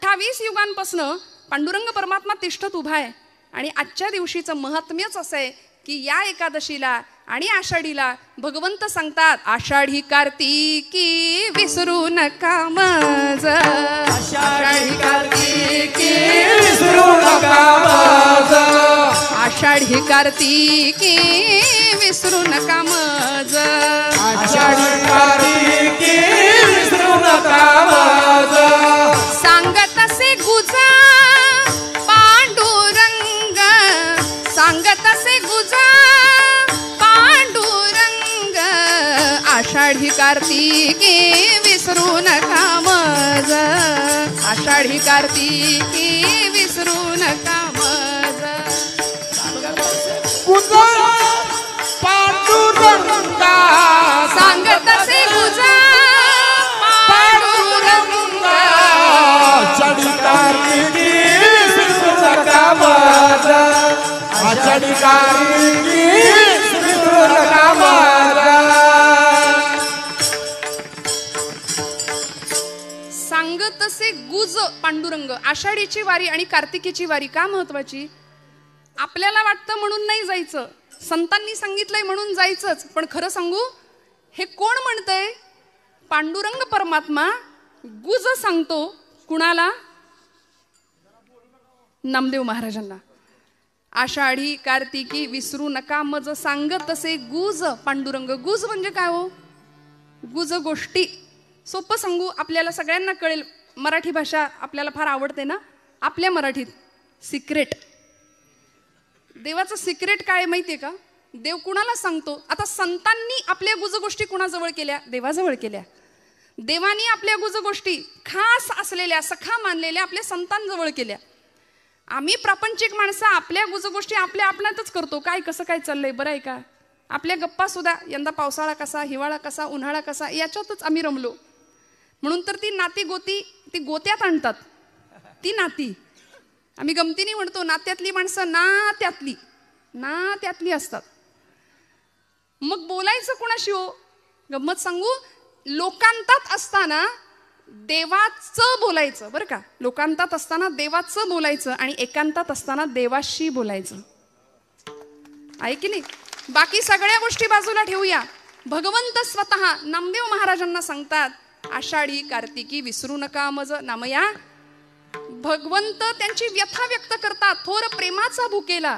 28 युगांपासून पांडुरंग परमात्मा तिष्ठत उभा आहे आणि आजच्या दिवशीचं महात्म्यच असं आहे की या एकादशीला आणि आषाढीला भगवंत सांगतात, आषाढी कार्तिकी विसरू नका मज, आषाढी कार्तिकी विसरू नका मज, आषाढी कार्तिकी विसरू नका मज, आषाढी कार्तिकी विसरू नका मज, सांगत असे गुजा पांडुरंग, सांगत असे गुजा पांडुरंग, आषाढी कार्तिकी विसरू नका मज, आषाढी कार्तिकी विसरू नका मज, गुजा पांडुरंगा, सांगत असे गुजा पांडुरंग, आषाढी कार्तिकी विसरू नका मज, आषाढी कार्तिकी विसरू नका मज. सांगत असे गुज पांडुरंग. आषाढीची वारी आणि कार्तिकीची वारी का महत्वाची? आपल्याला वाटतं म्हणून नाही जायचं, संतांनी सांगितलंय म्हणून जायचंच. पण खरं सांगू, हे कोण म्हणतंय? पांडुरंग परमात्मा गुज सांगतो. कुणाला? नामदेव महाराजांना. आषाढी कार्तिकी विसरू नका मज, सांगत असे गुज पांडुरंग. गुज म्हणजे काय हो? गुज गोष्टी. सोपं सांगू, आपल्याला सगळ्यांना कळेल. मराठी भाषा आपल्याला फार आवडते ना. आपल्या मराठीत सिक्रेट. देवाचं सिक्रेट काय माहितीये का? देव कुणाला सांगतो? आता संतांनी आपल्या गुज गोष्टी कुणाजवळ केल्या? देवाजवळ केल्या. देवानी आपल्या गुज गोष्टी खास असलेल्या, सखा मानलेल्या आपल्या संतांजवळ केल्या. आम्ही प्रापंचिक माणसं आपल्या गुज गोष्टी आपल्या आपणातच करतो. काय कसं काय चाललंय, बरं आहे का? आपल्या गप्पा सुद्धा यंदा पावसाळा कसा, हिवाळा कसा, उन्हाळा कसा, याच्यातच आम्ही रमलो. म्हणून तर ती नाती गोती ती गोत्यात आणतात. ती नाती आम्ही गमतीने म्हणतो, नात्यातली माणसं नात्यातली असतात. मग बोलायचं कुणाशी हो? गंमत सांगू, लोकांतात असताना देवाचं बोलायचं, बरं का? लोकांतात असताना देवाचं बोलायचं आणि एकांतात असताना देवाशी बोलायचं. आहे की नाही? बाकी सगळ्या गोष्टी बाजूला ठेवूया. भगवंत स्वतः नामदेव महाराजांना सांगतात, आषाढी कार्तिकी विसरू नका मज नामया. भगवंत त्यांची व्यथा व्यक्त करतात. थोर प्रेमाचा भुकेला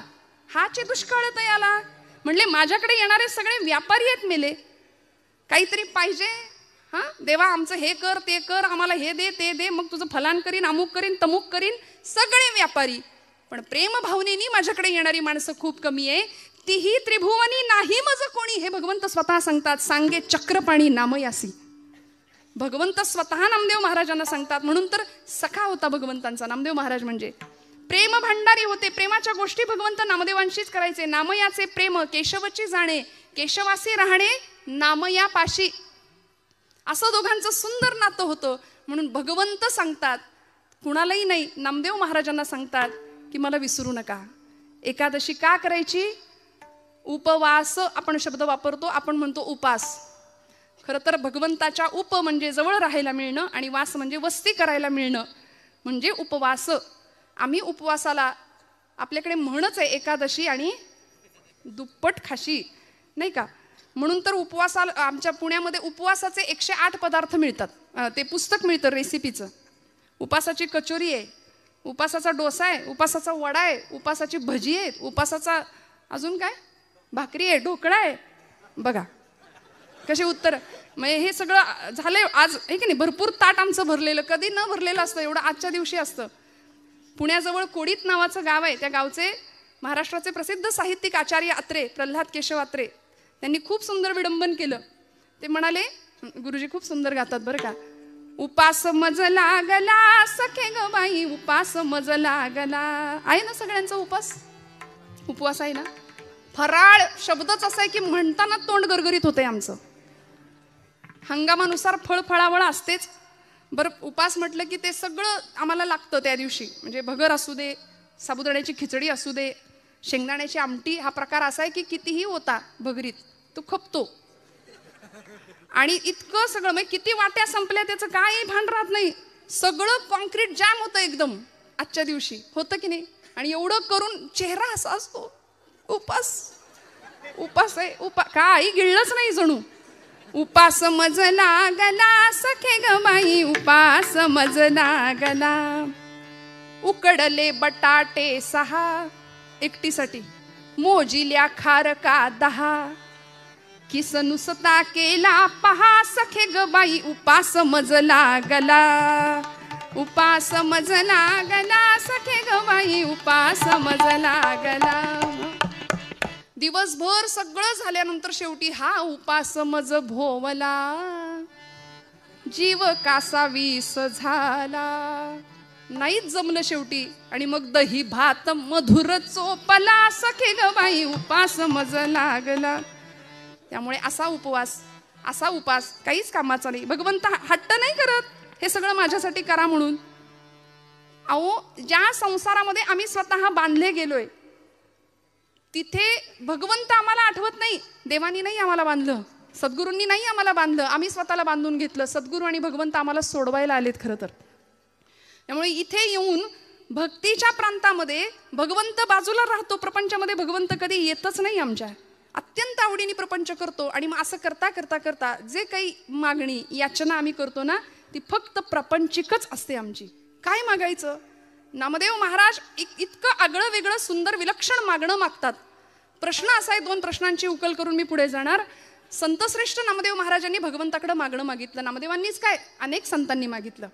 हाचे दुष्काळ तयाला. म्हणले माझ्याकडे येणारे सगळे व्यापारी आहेत मेले. काहीतरी पाहिजे, हा देवा आमचं हे कर ते कर, आम्हाला हे दे ते दे, मग तुझं फलान करीन, अमुक करीन, तमुक करीन. सगळे व्यापारी. पण प्रेम भावनेनी माझ्याकडे येणारी माणसं खूप कमी आहे. तीही त्रिभुवनी नाही मज कोणी. हे भगवंत स्वतः सांगतात. सांगे चक्रपाणी नामयासी. भगवंत स्वतः नामदेव महाराजांना सांगतात. म्हणून तर सखा होता भगवंतांचा नामदेव महाराज. म्हणजे प्रेम भंडारी होते. प्रेमाच्या गोष्टी भगवंत नामदेवांशीच करायचे. नामयाचे प्रेम केशवची जाणे, केशवासी राहणे नामया पाशी. असं दोघांचं सुंदर नातं होतं. म्हणून भगवंत सांगतात, कुणालाही नाही, नामदेव महाराजांना सांगतात की मला विसरू नका. एकादशी का करायची? उपवास आपण शब्द वापरतो, आपण म्हणतो उपास. खरं तर भगवंताच्या उप म्हणजे जवळ राहायला मिळणं आणि वास म्हणजे वस्ती करायला मिळणं म्हणजे उपवास. आम्ही उपवासाला, आपल्याकडे म्हणच आहे एकादशी आणि दुप्पट खाशी, नाही का? म्हणून तर उपवासाला आमच्या पुण्यामध्ये उपवासाचे 108 पदार्थ मिळतात. ते पुस्तक मिळतं रेसिपीचं. उपासाची कचोरी आहे, उपासाचा डोसा आहे, उपासाचा वडा आहे, उपासाची भजी आहे, उपासाचा अजून काय भाकरी आहे, ढोकळा आहे. बघा कसे उत्तर. म्हणजे हे सगळं झालंय आज, आहे की नाही? भरपूर ताट आमचं भरलेलं, कधी न भरलेलं असतं एवढं आजच्या दिवशी असतं. पुण्याजवळ कोडीत नावाचं गाव आहे. त्या गावचे महाराष्ट्राचे प्रसिद्ध साहित्यिक आचार्य अत्रे, प्रल्हाद केशव अत्रे, त्यांनी खूप सुंदर विडंबन केलं. ते म्हणाले, गुरुजी खूप सुंदर गातात बरं का. उपास मज लागला सखे ग बाई, उपास मज लागला. आहे ना सगळ्यांचा उपास? उपवास आहे ना? फराळ शब्दच असा आहे की म्हणताना तोंड गरगरीत होते आमचं. हंगामानुसार फळ फळावळ असतेच. बरं, उपास म्हटलं की ते सगळं आम्हाला लागतं त्या दिवशी. म्हणजे भगर असू दे, साबुदाण्याची खिचडी असू दे, शेंगदाण्याची आमटी. हा प्रकार असा आहे की कितीही होता भगरीत तो खपतो. आणि इतकं सगळं, म्हणजे किती वाट्या संपल्या त्याचं काही भान राहत नाही. सगळं कॉन्क्रीट जॅम होतं एकदम आजच्या दिवशी, होतं की नाही? आणि एवढं करून चेहरा असा असतो, उपास आहे, काही गिळलंच नाही जणू. उपास मज लागला सखे ग बाई, उपास मज लागला. उकडले बटाटे 6 एकटीसाठी, मोजिल्या खारका 10. किस नुसता केला पहा सखे ग बाई, उपास मज लागला. उपास मज लागला सखे ग बाई, उपास मज लागला. दिवसभर सगळं झाल्यानंतर शेवटी हा उपास मज भोवला. जीव कासा विष झाला, नाहीच जमलं शेवटी. आणि मग दही भात मधुर चोपला सखे ग बाई, उपास मज लागला. त्यामुळे असा उपास काहीच कामाचा नाही. भगवंत हट्ट नाही करत हे सगळं माझ्यासाठी करा म्हणून. अहो, ज्या संसारामध्ये आम्ही स्वतः बांधले गेलोय तिथे भगवंत आम्हाला आठवत नाही. देवानी नाही आम्हाला बांधलं, सद्गुरूंनी नाही आम्हाला बांधलं, आम्ही स्वतःला बांधून घेतलं. सद्गुरू आणि भगवंत आम्हाला सोडवायला आलेत खरं तर. त्यामुळे इथे येऊन भक्तीच्या प्रांतामध्ये भगवंत बाजूला राहतो, प्रपंचामध्ये भगवंत कधी येतच नाही आमच्या. अत्यंत आवडीने प्रपंच करतो. आणि मग असं करता करता करता जे काही मागणी याचना आम्ही करतो ना, ती फक्त प्रपंचिकच असते आमची. काय मागायचं? नामदेव महाराज इतकं आगळं वेगळं सुंदर विलक्षण मागणं मागतात. प्रश्न असा आहे, 2 प्रश्नांची उकल करून मी पुढे जाणार. संतश्रेष्ठ नामदेव महाराजांनी भगवंताकडे मागणं मागितलं. नामदेवांनीच काय, अनेक संतांनी मागितलं.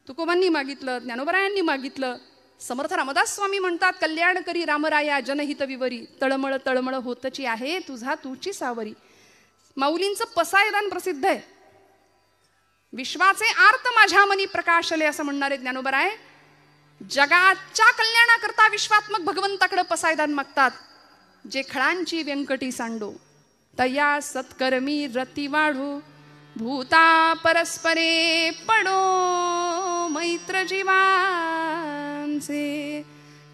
तुकोबांनी मागितलं, ज्ञानोबरायांनी मागितलं. समर्थ रामदास स्वामी म्हणतात, कल्याण करी रामराया जनहित विवरी, तळमळ तळमळ होतची आहे तुझा तूची सावरी. माऊलींचं पसायदान प्रसिद्ध आहे. विश्वाचे आर्त माझ्या मनी प्रकाशले असं म्हणणारे ज्ञानोबराय जगाच्या कल्याणाकरता विश्वात्मक भगवंताकडे पसायदान मागतात. जे खळांची व्यंकटी सांडो, तया सत्कर्मी रती वाढो, भूता परस्परे पडो मैत्र जीवांचे.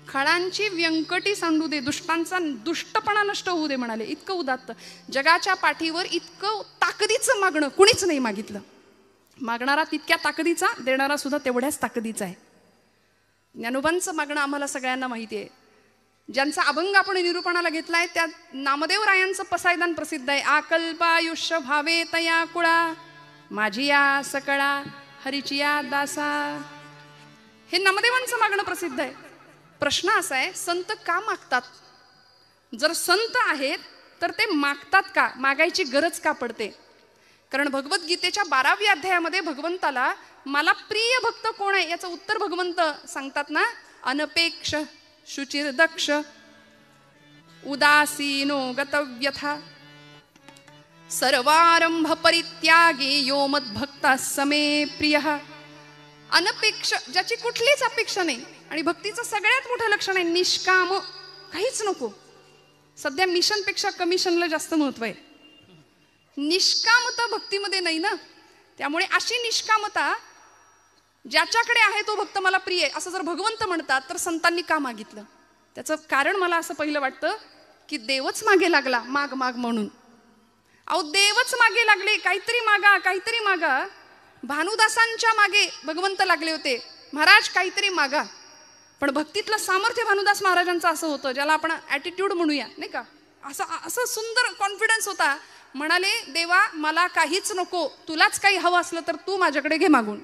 खळांची व्यंकटी सांडू दे, दुष्टांचा दुष्टपणा नष्ट होऊ दे म्हणाले. इतकं उदात्त. जगाच्या पाठीवर इतकं ताकदीचं मागणं कुणीच नाही मागितलं. मागणारा तितक्या ताकदीचा, देणारा सुद्धा तेवढ्याच ताकदीचा आहे. ज्ञानोबांचं मागणं आम्हाला सगळ्यांना माहिती आहे. ज्यांचा अभंग आपण निरूपणाला घेतलाय त्या नामदेव रायांचं पसायदान प्रसिद्ध आहे. आकल्पायुष्य भावे तया कुळा, माझी या सकळा हरिचिया दासा. हे नामदेवांचं मागणं प्रसिद्ध आहे. प्रश्न असा आहे, संत का मागतात? जर संत आहेत तर ते मागतात का? मागायची गरज का पडते? कारण भगवद्गीतेच्या 12व्या अध्यायामध्ये भगवंताला मला प्रिय भक्त कोण आहे याचं उत्तर भगवंत सांगतात ना. अनपेक्ष शुचिर्दक्ष उदासीनो गतव्यथा सर्वारंभ परित्यागी यो मद्भक्ता समे प्रियः. अनपेक्ष, ज्याची कुठलीच अपेक्षा नाही. आणि भक्तीचं सगळ्यात मोठं लक्षण आहे निष्काम, काहीच नको. सध्या मिशनपेक्षा कमिशनला जास्त महत्व आहे. निष्कामता भक्तीमध्ये नाही ना. त्यामुळे अशी निष्कामता ज्याच्याकडे आहे तो भक्त मला प्रिय आहे असं जर भगवंत म्हणतात तर संतांनी का मागितलं? त्याचं कारण मला असं पहिलं वाटतं की देवच मागे लागला माग माग म्हणून. अहो, देवच मागे लागले, काहीतरी मागा काहीतरी मागा. भानुदासांच्या मागे भगवंत लागले होते, महाराज काहीतरी मागा. पण भक्तीतलं सामर्थ्य भानुदास महाराजांचं असं होतं, ज्याला आपण ॲटिट्यूड म्हणूया नाही का, असं सुंदर कॉन्फिडन्स होता. म्हणाले, देवा मला काहीच नको, तुलाच काही हवं असलं तर तू माझ्याकडे घे मागून.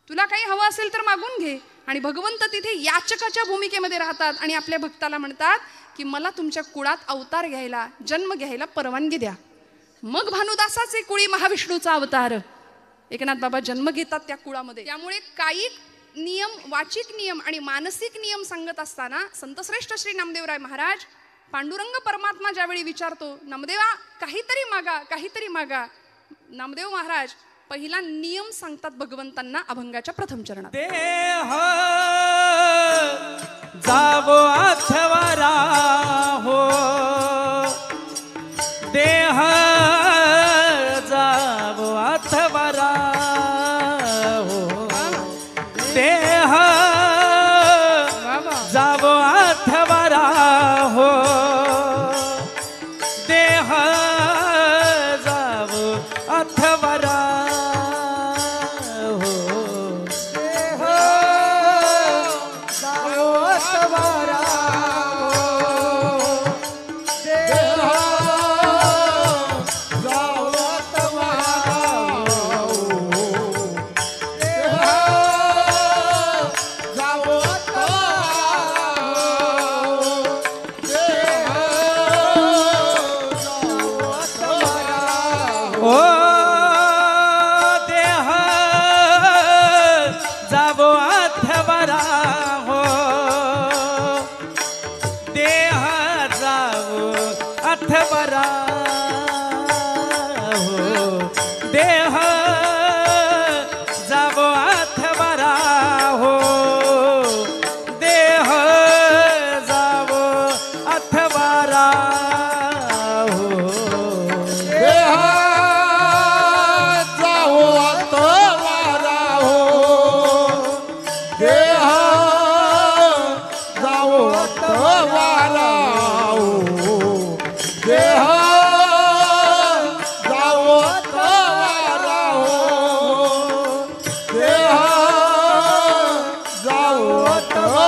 तुला काही हवं असेल तर मागून घे. आणि भगवंत तिथे याचकाच्या भूमिकेमध्ये राहतात आणि आपल्या भक्ताला म्हणतात की मला तुमच्या कुळात अवतार घ्यायला, जन्म घ्यायला परवानगी द्या. मग भानुदासाचे कुळी महाविष्णूचा अवतार एकनाथ बाबा जन्म घेतात त्या कुळामध्ये. त्यामुळे काही नियम, वाचिक नियम आणि मानसिक नियम सांगत असताना संतश्रेष्ठ श्री नामदेवराय महाराज पांडुरंग परमात्मा ज्यावेळी विचारतो, नामदेवा काहीतरी मागा काहीतरी मागा, नामदेव महाराज पहिला नियम सांगतात भगवंतांना अभंगाच्या प्रथम चरणात. देह जावो अथवारा हो, देह जावो अथवारा हो, देह जावो अथवारा हो, देह जावो अथवारा हो.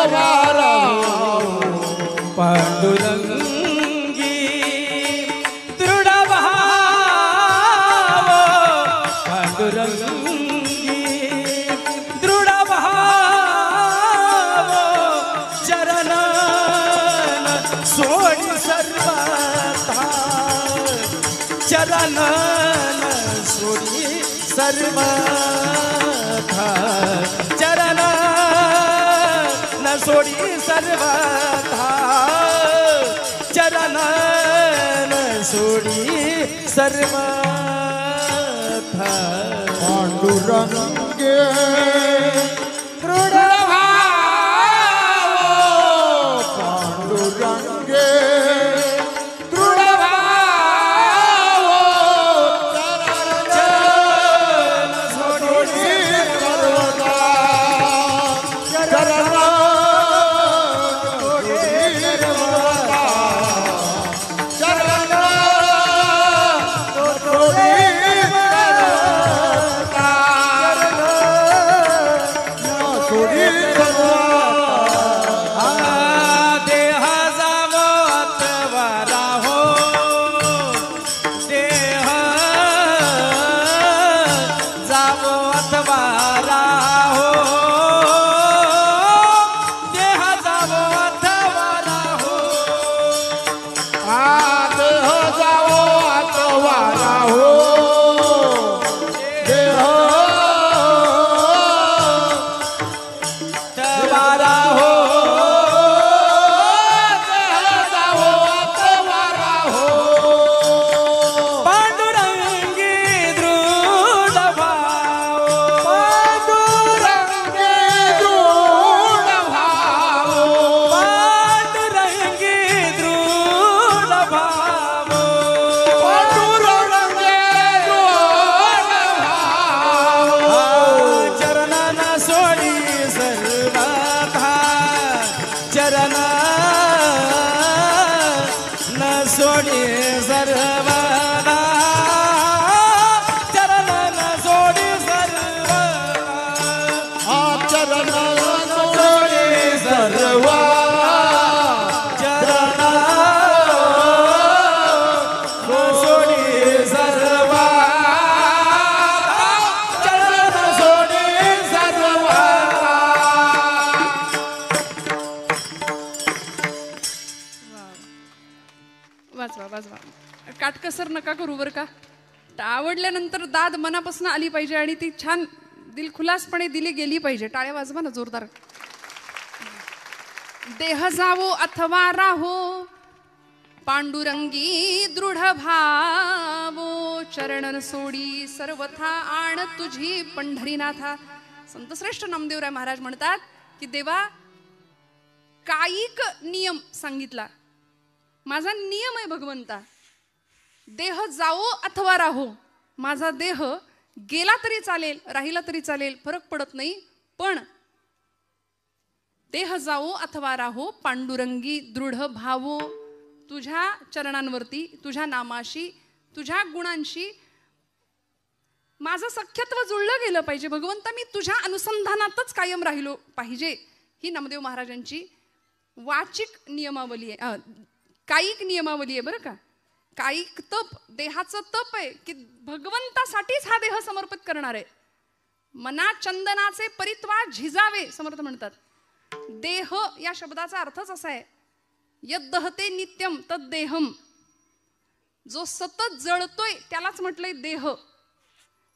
अथवा पांडुरंगी दृढ भाव पांडुरंगी दृढ भाव चरण सोडी सर्वथा चरण सोडी सर्वथा चरण सोडी सर्वथा चरण सोडी सर्वथा पांडुरंगे दृढ भाव पांडुरंगे दृढ भाव चरण सोडी सर्वथा चरण काटकसर नका करू बरं का. आवडल्यानंतर दाद मनापासून आली पाहिजे आणि ती छान दिलखुलासपणे दिली गेली पाहिजे. टाळ्या वाजवा ना जोरदार. देह जावो अथवा राहो पांडुरंगी दृढ भावो चरण सोडी सर्वथा आण तुझी पंढरीनाथा. संतश्रेष्ठ नामदेवराय महाराज म्हणतात की देवा कायिक नियम सांगितला. माझा नियम आहे भगवंता. देह जावो अथवा राहो. माझा देह गेला तरी चालेल राहिला तरी चालेल फरक पडत नाही. पण देह जावो अथवा राहो पांडुरंगी दृढ भावो. तुझ्या चरणांवरती तुझ्या नामाशी तुझ्या गुणांशी माझं सख्यत्व जुळलं गेलं पाहिजे. भगवंता मी तुझ्या अनुसंधानातच कायम राहिलो पाहिजे. ही नामदेव महाराजांची वाचिक नियमावली आहे. कायिक नियमावली आहे बरं का. कायिक तप देहाचं तप आहे की भगवंतासाठीच हा देह समर्पित करणार आहे. मना चंदनाचे परित्वा झिजावे समर्थ म्हणतात. देह या शब्दाचा अर्थच असा आहे यद्दहते नित्यम तद्देहम. जो सतत जळतोय त्यालाच म्हटलंय देह.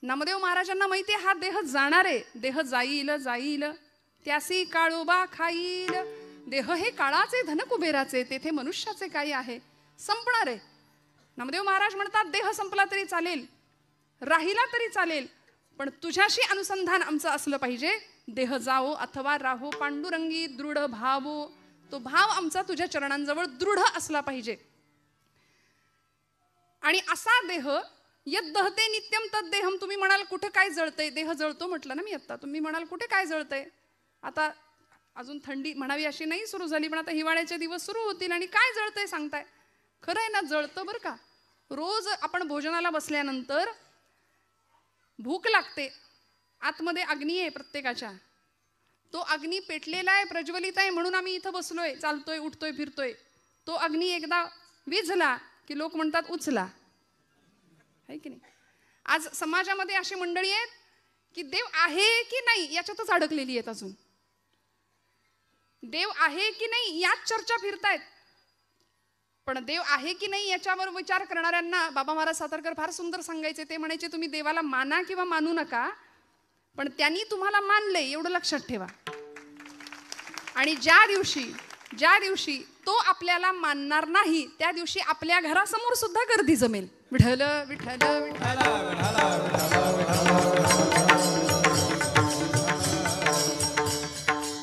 नामदेव महाराजांना माहिती आहे हा देह जाणार आहे. देह जाईल जाईल त्यासी काळोबा खाईल. देह हे काळाचे धन कुबेराचे तेथे मनुष्याचे काही आहे. संपणार आहे. नामदेव महाराज म्हणतात देह संपला तरी चालेल राहिला तरी चालेल पण तुझ्याशी अनुसंधान आमचं असलं पाहिजे. देह जावो अथवा राहो पांडुरंगी दृढ भावो. तो भाव आमचा तुझ्या चरणांजवळ दृढ असला पाहिजे. आणि असा देह यद्दहते नित्यम तद्देहम. तुम्ही म्हणाल कुठे काय जळतंय. देह जळतो म्हटलं ना मी आता. तुम्ही म्हणाल कुठे काय जळतंय. आता अजून थंडी म्हणावी अशी नाही सुरू झाली पण आता हिवाळ्याचे दिवस सुरू होतील आणि काय जळतंय सांगताय. खरं आहे ना जळतं बरं का. रोज आपण भोजनाला बसल्यानंतर भूक लागते. आतमध्ये अग्नी आहे प्रत्येकाच्या. तो अग्नी पेटलेला आहे, प्रज्वलित आहे, म्हणून आम्ही इथं बसलोय, चालतोय, उठतोय, फिरतोय. तो अग्नी एकदा विझला की लोक म्हणतात उचला, आहे की नाही? आज समाजामध्ये अशी मंडळी आहेत की देव आहे की नाही याच्यातच अडकलेली आहेत. अजून देव आहे की नाही याच चर्चा फिरतायत. पण देव आहे की नाही याच्यावर विचार करणाऱ्यांना बाबा महाराज सातारकर फार सुंदर सांगायचे. ते म्हणायचे तुम्ही देवाला माना किंवा मानू नका, पण त्यांनी तुम्हाला मानलंय एवढं लक्षात ठेवा. आणि ज्या दिवशी तो आपल्याला मानणार नाही त्या दिवशी आपल्या घरासमोर सुद्धा गर्दी जमेल. विठ्ठल विठ्ठल विठ्ठल.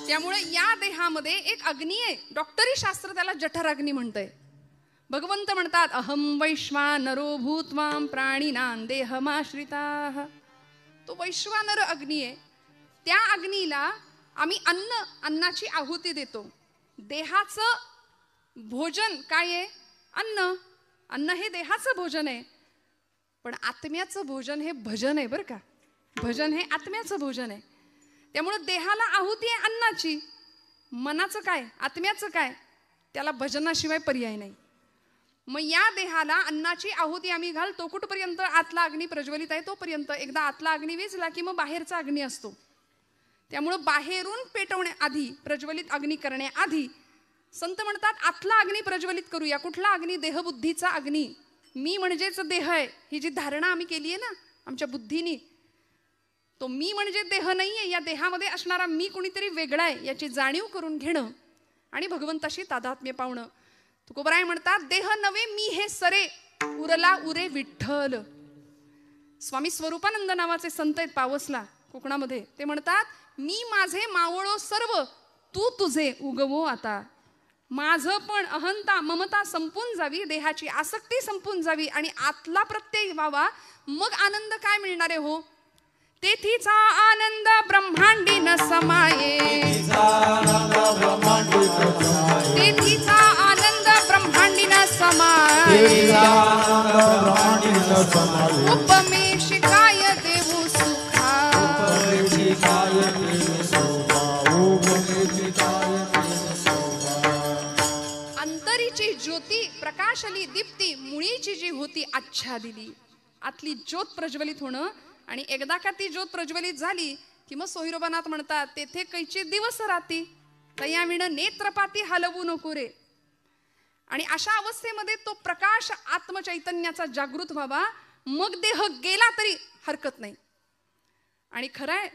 त्यामुळे या देहामध्ये एक अग्नी आहे. डॉक्टरी शास्त्र त्याला जठराग्नी म्हणतंय. भगवंत म्हणतात अहम वैश्वानरो भूत्वाम प्राणिनां देहमाश्रिताः. तो वैश्वानर अग्नी आहे. त्या अग्नीला आम्ही अन्नाची आहुती देतो. देहाचं भोजन काय आहे? अन्न हे देहाचं भोजन आहे. पण आत्म्याचं भोजन हे भजन आहे बरं का. भजन हे आत्म्याचं भोजन आहे. त्यामुळे देहाला आहुती आहे अन्नाची. मनाचं काय, आत्म्याचं काय, त्याला भजनाशिवाय पर्याय नाही. मग या देहाला अन्नाची आहुती आम्ही घालतो कुठपर्यंत? आतला अग्नी प्रज्वलित आहे तोपर्यंत. एकदा आतला अग्नी विझला की मग बाहेरचा अग्नी असतो. त्यामुळं बाहेरून पेटवण्याआधी, प्रज्वलित अग्नी करण्याआधी संत म्हणतात आतला अग्नी प्रज्वलित करूया. कुठला अग्नी? देहबुद्धीचा अग्नी. मी म्हणजेच देह आहे ही जी धारणा आम्ही केली आहे ना आमच्या बुद्धीनी, तो मी म्हणजे देह नाहीये. या देहामध्ये असणारा मी कुणीतरी वेगळा आहे याची जाणीव करून घेणं आणि भगवंताशी तादात्म्य पावणं. तुकोबराय म्हणतात देह नवे मी हे सरे, उरला उरे विठ्ठल. स्वामी स्वरूपानंद नावाचे संत आहेत पावसला कोकणामध्ये. ते म्हणतात मी माझे मावळो सर्व, तू तुझे उगवो आता. माझं पण अहंता ममता संपून जावी, देहाची आसक्ती संपून जावी आणि आतला प्रत्यय व्हावा. मग आनंद काय मिळणार आहे हो? तेथीचा आनंद ब्रह्मांडी न समाये. तेथीचा आनंद ब्रह्मांडी न समाये. उपमे शिकाय देऊ सुखा. अंतरीची ज्योती प्रकाशली दीप्ती, मुळीची जी होती आच्छादिली. आतली ज्योत प्रज्वलित होणं. आणि एकदा का ती ज्योत प्रज्वलित झाली की मग सोहिरोबनाथ म्हणतात तेथे कैची दिवस राती, तयाविण नेत्रपाती हलवू नको रे. आणि अशा अवस्थेमध्ये तो प्रकाश आत्मचैतन्याचा जागृत व्हावा. मग देह गेला तरी हरकत नाही. आणि खरंय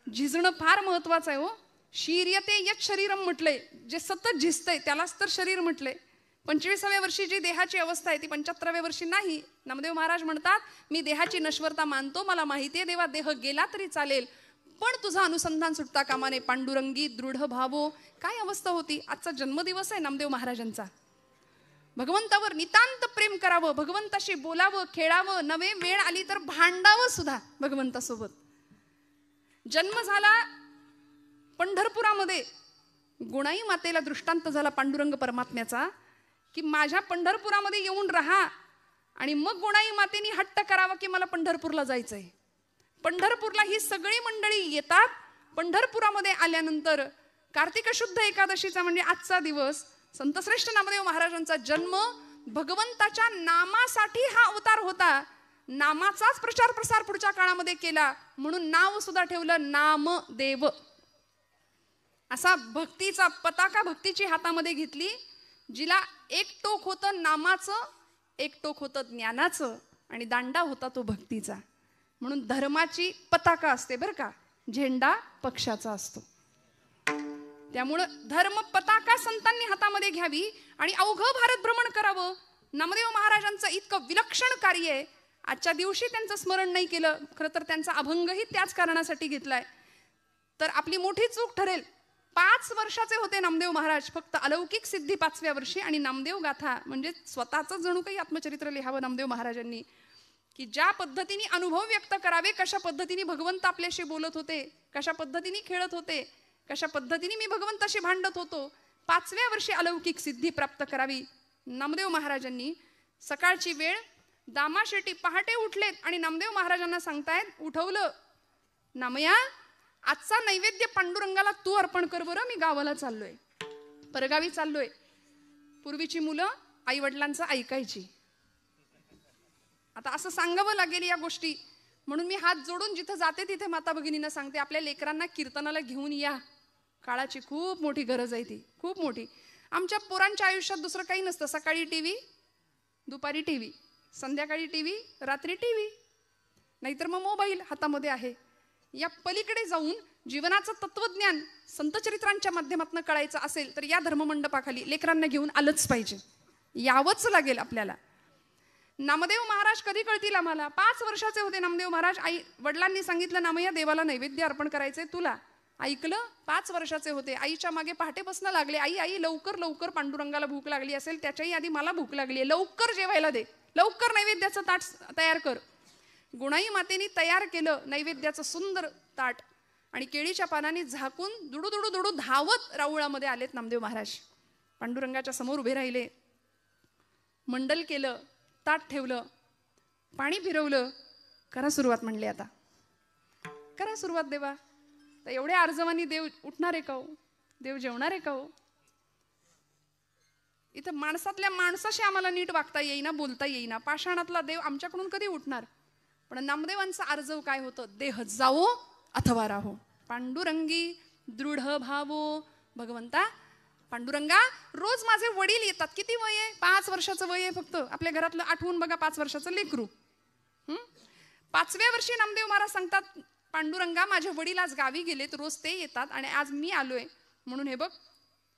झिजणं फार महत्वाचं आहे हो. शीर्यते यत शरीरम म्हटलंय. जे सतत झिजतंय त्यालाच तर शरीर म्हटलंय. 25व्या वर्षी जी देहाची अवस्था आहे ती 75व्या वर्षी नाही. नामदेव महाराज म्हणतात मी देहाची नश्वरता मानतो, मला माहिती आहे देवा देह गेला तरी चालेल, पण तुझा अनुसंधान सुटता कामा नये. पांडुरंगी दृढ भावो. काय अवस्था होती? आजचा जन्मदिवस आहे नामदेव महाराजांचा. भगवंतावर नितांत प्रेम करावं, भगवंताशी बोलावं, खेळावं, नवे वेळ आली तर भांडावं सुद्धा भगवंतासोबत. जन्म झाला पंढरपुरामध्ये. गुणाई मातेला दृष्टांत झाला पांडुरंग परमात्म्याचा की माझ्या पंढरपुरामध्ये येऊन राहा. आणि मग गुणाई मातेनी हट्ट करावा की मला पंढरपूरला जायचंय. पंढरपूरला ही सगळी मंडळी येतात. पंढरपुरामध्ये आल्यानंतर कार्तिक शुद्ध एकादशीचा म्हणजे आजचा दिवस संतश्रेष्ठ नामदेव महाराजांचा जन्म. भगवंताच्या नामासाठी हा अवतार होता. नामाचाच प्रचार प्रसार पुढच्या काळामध्ये केला म्हणून नाव सुद्धा ठेवलं नामदेव. असा भक्तीचा पताका भक्तीची हातामध्ये घेतली. जिला एक टोक होतं नामाचं, एक टोक होतं ज्ञानाचं आणि दांडा होता तो भक्तीचा. म्हणून धर्माची पताका असते बरं का, झेंडा पक्षाचा असतो. त्यामुळं धर्म पताका संतांनी हातामध्ये घ्यावी आणि अवघं भारत भ्रमण करावं. नामदेव महाराजांचं इतकं विलक्षण कार्य आहे. आजच्या दिवशी त्यांचं स्मरण नाही केलं. खरं तर त्यांचा अभंगही त्याच कारणासाठी घेतलाय तर आपली मोठी चूक ठरेल. 5 वर्षाचे होते नामदेव महाराज. फक्त अलौकिक सिद्धी 5व्या वर्षी. आणि नामदेव गाथा म्हणजे स्वतःच जणू काही आत्मचरित्र लिहावं नामदेव महाराजांनी की ज्या पद्धतीने अनुभव व्यक्त करावे, कशा पद्धतीने भगवंत आपल्याशी बोलत होते, कशा पद्धतीने खेळत होते, कशा पद्धतीने मी भगवंताशी भांडत होतो. 5व्या वर्षी अलौकिक सिद्धी प्राप्त करावी. नामदेव महाराजांनी सकाळची वेळ, दामा शेट्टी पहाटे उठलेत आणि नामदेव महाराजांना सांगतायत, उठवलं नामया आजचा नैवेद्य पांडुरंगाला तू अर्पण कर बरं, मी गावाला चाललोय, परगावी चाललोय. पूर्वीची मुलं आई वडिलांचं ऐकायची. आता असं सांगावं लागेल या गोष्टी, म्हणून मी हात जोडून जिथं जाते तिथे माता भगिनींना सांगते, आपल्या लेकरांना कीर्तनाला घेऊन या. काळाची खूप मोठी गरज आहे, ती खूप मोठी. आमच्या पोरांच्या आयुष्यात दुसरं काही नसतं. सकाळी टीव्ही, दुपारी टीव्ही, संध्याकाळी टीव्ही, रात्री टीव्ही, नाहीतर मग मोबाईल हातामध्ये आहे. या पलीकडे जाऊन जीवनाचं तत्वज्ञान संतचरित्रांच्या माध्यमातून कळायचं असेल तर या धर्ममंडपाखाली लेकरांना घेऊन आलंच पाहिजे, यावंच लागेल आपल्याला. नामदेव महाराज कधी कळतील आम्हाला? 5 वर्षाचे होते नामदेव महाराज. आई वडिलांनी सांगितलं, नामय्या देवाला नैवेद्य अर्पण करायचंय तुला. ऐकलं. 5 वर्षाचे होते. आईच्या मागे पहाटे बसणं लागले. आई आई लवकर लवकर, पांडुरंगाला भूक लागली असेल, त्याच्याही आधी मला भूक लागली आहे, लवकर जेवायला दे, लवकर नैवेद्याचं ताट तयार कर. गुणाई मातेनी तयार केलं नैवेद्याचं सुंदर ताट आणि केळीच्या पानाने झाकून दुडू दुडू दुडू धावत राऊळामध्ये आलेत नामदेव महाराज. पांडुरंगाच्या समोर उभे राहिले, मंडल केलं, ताट ठेवलं, पाणी फिरवलं. करा सुरुवात म्हणले, आता करा सुरुवात देवा. तर एवढ्या अर्जवानी देव उठणार आहे का हो? देव जेवणार आहे का हो? इथं माणसातल्या माणसाशी आम्हाला नीट वागता येईना, बोलता येईना. पाषाणातला देव आमच्याकडून कधी उठणार? पण नामदेवांचा अर्जव काय होतं? देह जावो अथवा राहो, पांडुरंगी दृढ भावो. भगवंता पांडुरंगा, रोज माझे वडील येतात. किती वय आहे? 5 वर्षाचं वय आहे फक्त. आपल्या घरातलं आठवून बघा, 5 वर्षाचं लेकरू. 5व्या वर्षी नामदेव महाराज सांगतात, पांडुरंगा माझे वडील आज गावी गेलेत, रोज ते येतात आणि आज मी आलोय, म्हणून हे बघ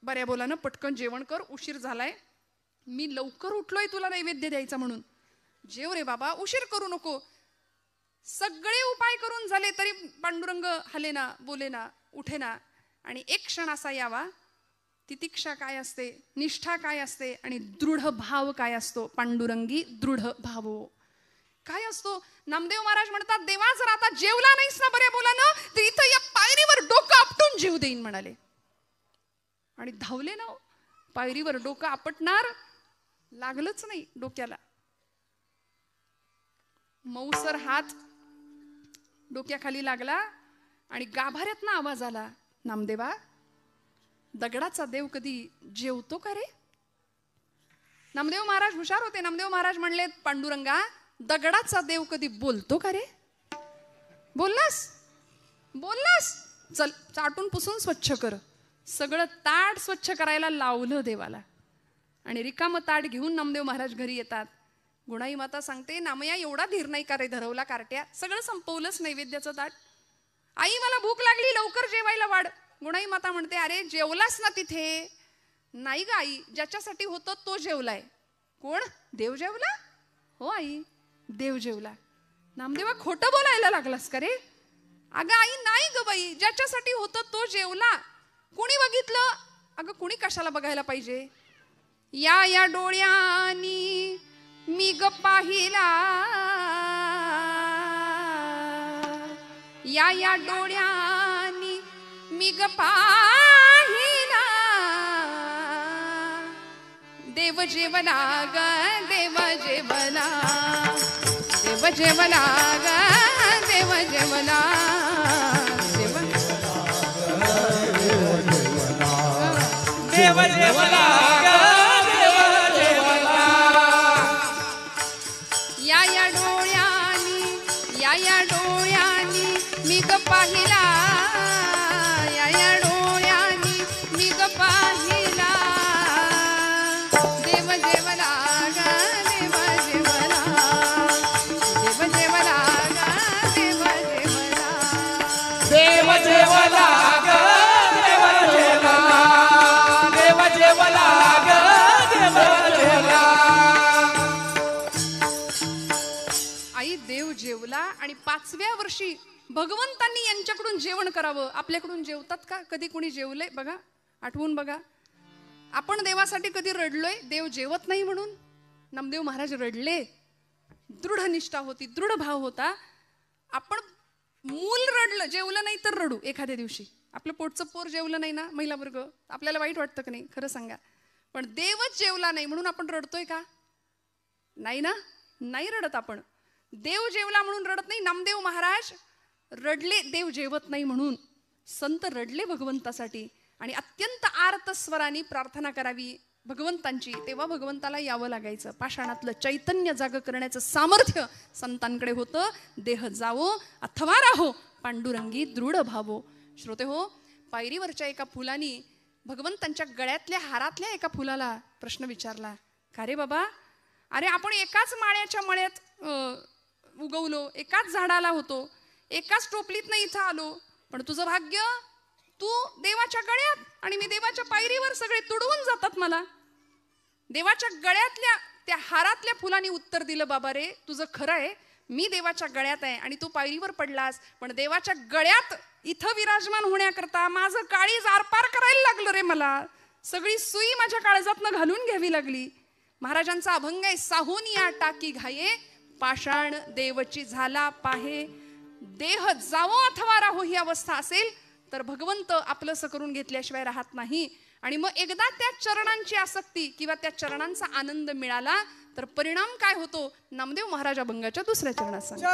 बऱ्या बोलानं पटकन जेवण कर, उशीर झालाय, मी लवकर उठलोय तुला नैवेद्य द्यायचा म्हणून. जेव रे बाबा, उशीर करू नको. सगळे उपाय करून झाले तरी पांडुरंग हलेना, बोलेना, उठेना. आणि एक क्षण असा यावा, तितिक्षा काय असते, निष्ठा काय असते आणि दृढ भाव काय असतो. पांडुरंगी दृढ भावो काय असतो? नामदेव महाराज म्हणतात, देवा जर आता जेवला नाहीस ना बऱ्या बोलानं, तर इथं या पायरीवर डोकं आपटून जीव देईन म्हणाले. आणि धावले ना. पायरीवर डोकं आपटणार, लागलंच नाही डोक्याला. मऊसर हात डोक्याखाली लागला आणि गाभाऱ्यातनं आवाज आला, नामदेवा दगडाचा देव कधी जेवतो का रे? नामदेव महाराज हुशार होते. नामदेव महाराज म्हणले, पांडुरंगा दगडाचा देव कधी बोलतो का रे? बोललास? बोललास? चल चाटून पुसून स्वच्छ कर. सगळं ताट स्वच्छ करायला लावलं देवाला आणि रिकामं ताट घेऊन नामदेव महाराज घरी येतात. गुणाई माता सांगते, नामया एवढा धीर नाही का रे धरवला कार्ट्या? सगळं संपवलंच नैवेद्याचं ताट. आई मला भूक लागली, लवकर जेवायला वाढ. गुणाई माता म्हणते, अरे जेवलास ना तिथे? नाही ग आई, ज्याच्यासाठी होतं तो जेवलाय. कोण? देव जेवला? हो आई, देव जेवला. नामदेवा खोटं बोलायला लागलास का रे? अगं आई नाही ग बाई, ज्याच्यासाठी होतं तो जेवला. कुणी बघितलं? अगं कुणी कशाला बघायला पाहिजे? या या डोळ्यांनी मी ग पाहिला, या या डोळ्यांनी मी ग पाहिला, देव जेवला ग देव जेवला, देव जेवला ग देव जेवला, देव जेवला ग देव जेवला. या या डोळ्यांनी, या या डोळ्यांनी मी ग पाहिला, या या डोळ्यांनी मी ग पाहिला, देव जेवला ग देव जेवला, देव जेवला ग देव जेवला, देव जेवला ग देव जेवला, देव जेवला ग देव जेवला. आई देव जेवला. आणि 5व्या वर्षी भगवंतांनी यांच्याकडून जेवण करावं. आपल्याकडून जेवतात का? कधी कोणी जेवलंय बघा, आठवून बघा. आपण देवासाठी कधी रडलोय देव जेवत नाही म्हणून? नामदेव महाराज रडले. दृढ निष्ठा होती, दृढ भाव होता. आपण मूल रडलं, जेवलं नाही तर रडू एखाद्या दिवशी. आपलं पोटचं पोर जेवलं नाही ना महिला वर्ग, आपल्याला वाईट वाटतं की नाही? खरं सांगा. पण देवच जेवला नाही म्हणून आपण रडतोय का? नाही ना, नाही रडत आपण. देव जेवला म्हणून रडत नाही. नामदेव महाराज रडले देव जेवत नाही म्हणून. संत रडले भगवंतासाठी आणि अत्यंत आर्त स्वराने प्रार्थना करावी भगवंतांची, तेव्हा भगवंताला यावं लागायचं. पाषाणातलं चैतन्य जाग करण्याचं सामर्थ्य संतांकडे होतं. देह जावो अथवा राहो पांडुरंगी दृढ भावो. श्रोते हो, पायरीवरच्या एका फुलानी भगवंतांच्या गळ्यातल्या हारातल्या एका फुलाला प्रश्न विचारला, का रे बाबा, अरे आपण एकाच माळ्याच्या मळ्यात उगवलो, एकाच झाडाला होतो, एकाच टोपलीतनं इथं आलो, पण तुझं भाग्य, तू देवाच्या गळ्यात आणि मी देवाच्या पायरीवर, सगळे तुडवून जातात मला. देवाच्या गळ्यातल्या त्या हारातल्या फुलांनी उत्तर दिलं, बाबा रे तुझं खरं आहे, मी देवाच्या गळ्यात आहे आणि तू पायरीवर पडलास, पण देवाच्या गळ्यात इथं विराजमान होण्याकरता माझं काळीज आरपार करायला लागलं रे. मला सगळी सुई माझ्या काळजातनं घालून घ्यावी लागली. महाराजांचा अभंग आहे, साहोनिया टाकी घाये पाषाण देवची झाला पाहे. देह जावो अथवा राहो ही अवस्था असेल तर भगवंत आपलंसं करून घेतल्याशिवाय राहत नाही. आणि मग एकदा त्या चरणांची आसक्ती किंवा त्या चरणांचा आनंद मिळाला तर परिणाम काय होतो, नामदेव महाराज अभंगाच्या दुसऱ्या चरणात सांगतात.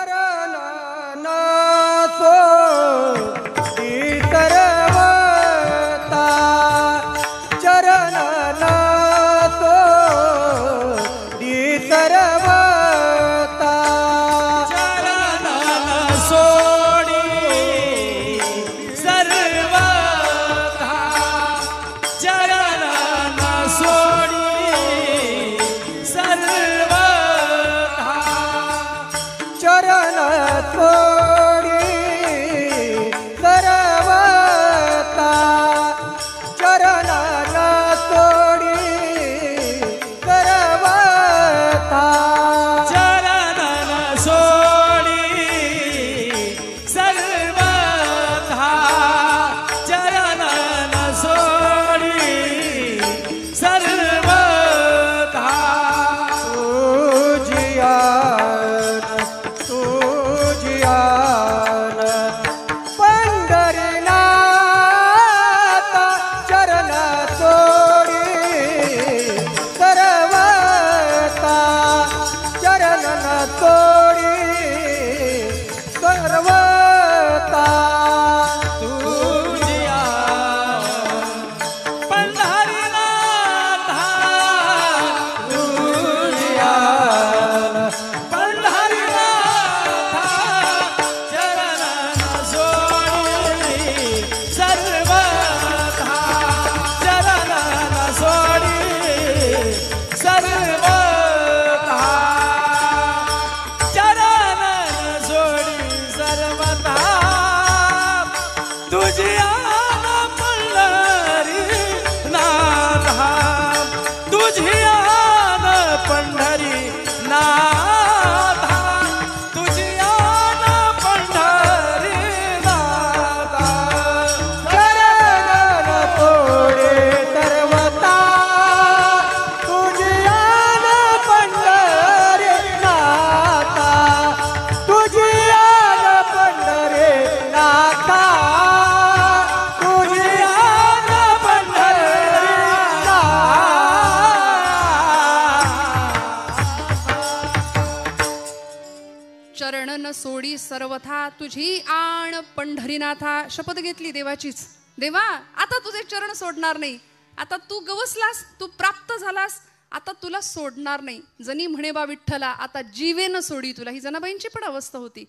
सोडी सर्वथा तुझी आण पंढरीनाथा. शपथ घेतली देवाचीच, देवा आता तुझे चरण सोडणार नाही, आता तू गवसलास, तू प्राप्त झालास, आता तुला सोडणार नाही. जनी म्हणे बा विठ्ठला आता जीवेन सोडी तुला. ही जनाबाईंची पण अवस्था होती.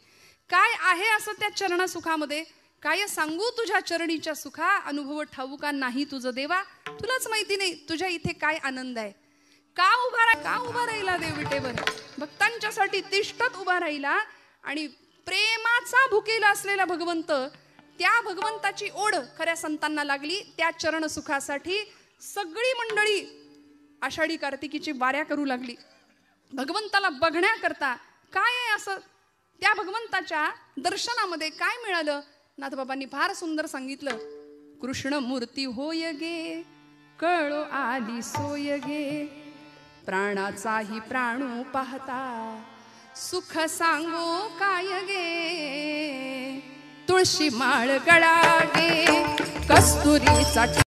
काय आहे असं त्या चरणा सुखामध्ये, काय सांगू तुझ्या चरणीच्या सुखा, अनुभव ठाऊका नाही तुझं देवा, तुलाच माहिती नाही तुझ्या इथे काय आनंद आहे. का उभा राहिला देव विटेवर, भक्तांच्यासाठी तिष्ठत उभा राहिला. आणि प्रेमाचा भुकेला असलेला भगवंत, त्या भगवंताची ओढ खऱ्या संतांना लागली. त्या चरण सुखासाठी सगळी मंडळी आषाढी कार्तिकीची वाऱ्या करू लागली भगवंताला बघण्याकरता. काय आहे असं त्या भगवंताच्या दर्शनामध्ये काय मिळालं, नाथबाबांनी फार सुंदर सांगितलं. कृष्ण मूर्ती होय गे कळो आली सोय गे, प्राणाचाही प्राणू पाहता सुख सांगो काय गे, तुळशी माळ गळा गे कस्तुरीचा